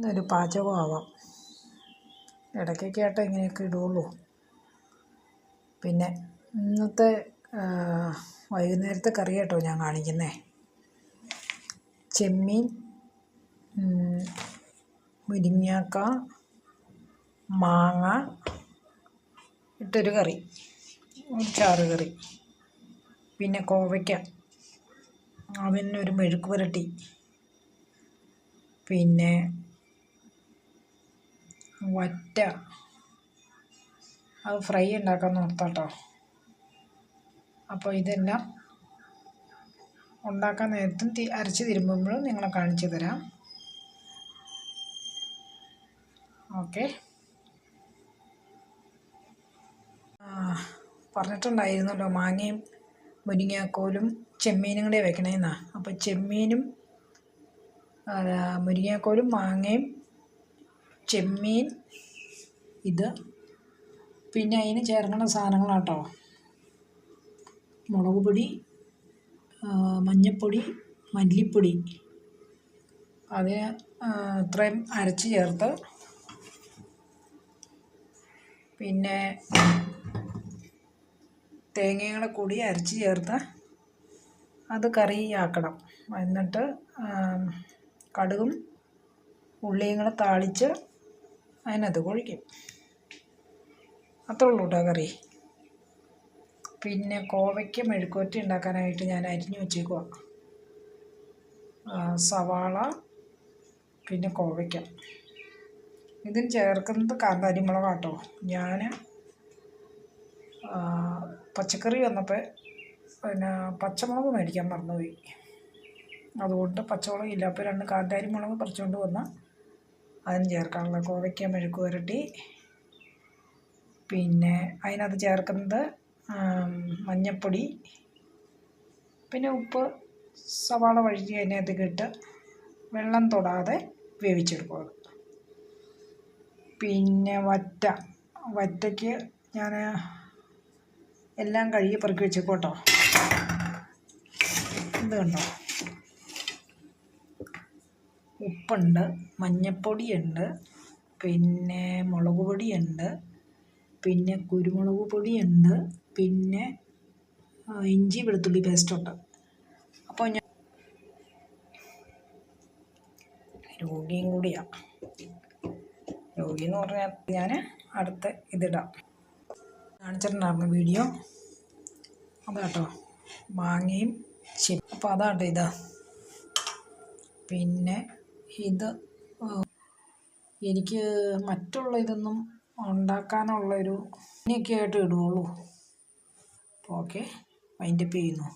ഒരു പാചകമാവാം. ഇടയ്ക്കൊക്കെ ആയിട്ട് ഇങ്ങനെയൊക്കെ ഇടുള്ളൂ. പിന്നെ ഇന്നത്തെ വൈകുന്നേരത്തെ കറി കേട്ടോ ഞാൻ കാണിക്കുന്നത്. ചെമ്മീൻ, മുരിങ്ങക്ക, മാങ്ങ ഇട്ടൊരു കറി, ഒരു ചാറ് കറി. പിന്നെ കോവയ്ക്ക, അതിനൊരു മെഴുക്ക് പുരട്ടി. പിന്നെ വറ്റ, അത് ഫ്രൈ ഉണ്ടാക്കാമെന്ന് ഓർത്താട്ടോ. അപ്പോൾ ഇതെല്ലാം ഉണ്ടാക്കാൻ നേരത്തും അരച്ച് തിരുമ്പുമ്പോഴും നിങ്ങളെ കാണിച്ചു തരാം. ഓക്കെ, പറഞ്ഞിട്ടുണ്ടായിരുന്നല്ലോ മാങ്ങയും മുരിങ്ങാക്കോലും ചെമ്മീനും കൂടെ വെക്കണമെന്നാ. അപ്പോൾ ചെമ്മീനും മുരിങ്ങാക്കോലും മാങ്ങയും ചെമ്മീൻ ഇത്, പിന്നെ അതിന് ചേർക്കുന്ന സാധനങ്ങളാട്ടോ: മുളക് പൊടി, മഞ്ഞൾപ്പൊടി, മല്ലിപ്പൊടി. അതിന് ഇത്രയും അരച്ച് ചേർത്ത്, പിന്നെ തേങ്ങയും കൂടെ കൂടി അരച്ച് ചേർത്ത് അത് കറിയാക്കണം. എന്നിട്ട് കടുകും ഉള്ളിയും കൂടെ താളിച്ച് അതിനകത്ത് ഒഴിക്കും. അത്രേ ഉള്ളൂ കേട്ടോ കറി. പിന്നെ കോവയ്ക്ക മെഴുക്കുവരട്ടി ഉണ്ടാക്കാനായിട്ട് ഞാൻ അരിഞ്ഞു വച്ചേക്കുക. സവാള, പിന്നെ കോവയ്ക്ക. ഇതിന് ചേർക്കുന്നത് കാന്താരി മുളകാട്ടോ. ഞാൻ പച്ചക്കറി വന്നപ്പോൾ പിന്നെ പച്ചമുളക് മേടിക്കാൻ മറന്നുപോയി. അതുകൊണ്ട് പച്ചമുളക് ഇല്ല. അപ്പോൾ 2 കാന്താരി മുളക് പറിച്ചുകൊണ്ട് വന്ന് അതിന് ചേർക്കാനുള്ള കോവയ്ക്ക മെഴുക്ക് പുരട്ടി. പിന്നെ അതിനകത്ത് ചേർക്കുന്നത് മഞ്ഞൾപ്പൊടി, പിന്നെ ഉപ്പ്, സവാള വഴറ്റി അതിനകത്തേക്ക് ഇട്ട് വെള്ളം തൊടാതെ വേവിച്ചെടുക്കുക. പിന്നെ വറ്റയ്ക്ക് ഞാൻ എല്ലാം കഴുകി പെറുക്കി വെച്ചേക്കും കേട്ടോ. ഇത് കണ്ടോ, ഉപ്പുണ്ട്, മഞ്ഞൾപ്പൊടിയുണ്ട്, പിന്നെ മുളക് പൊടിയുണ്ട്, പിന്നെ കുരുമുളക് പൊടിയുണ്ട്, പിന്നെ ഇഞ്ചി വെളുത്തുള്ളി പേസ്റ്റുണ്ട്. അപ്പോൾ ഞാൻ രോഗിയും കൂടിയാണ്. രോഗി എന്ന് പറഞ്ഞാൽ ഞാൻ അടുത്ത ഇതിടാം. കാണിച്ചിട്ടുണ്ടായിരുന്നു വീഡിയോ അതാട്ടോ, മാങ്ങയും അപ്പോൾ അതാട്ടോ ഇത്. പിന്നെ ഇത് എനിക്ക് മറ്റുള്ള ഇതൊന്നും ഉണ്ടാക്കാനുള്ളൊരു ഇങ്ങനെയൊക്കെ ആയിട്ട് ഇടുകയുള്ളൂ. ഓക്കെ, വൈൻഡപ്പ് ചെയ്യുന്നു.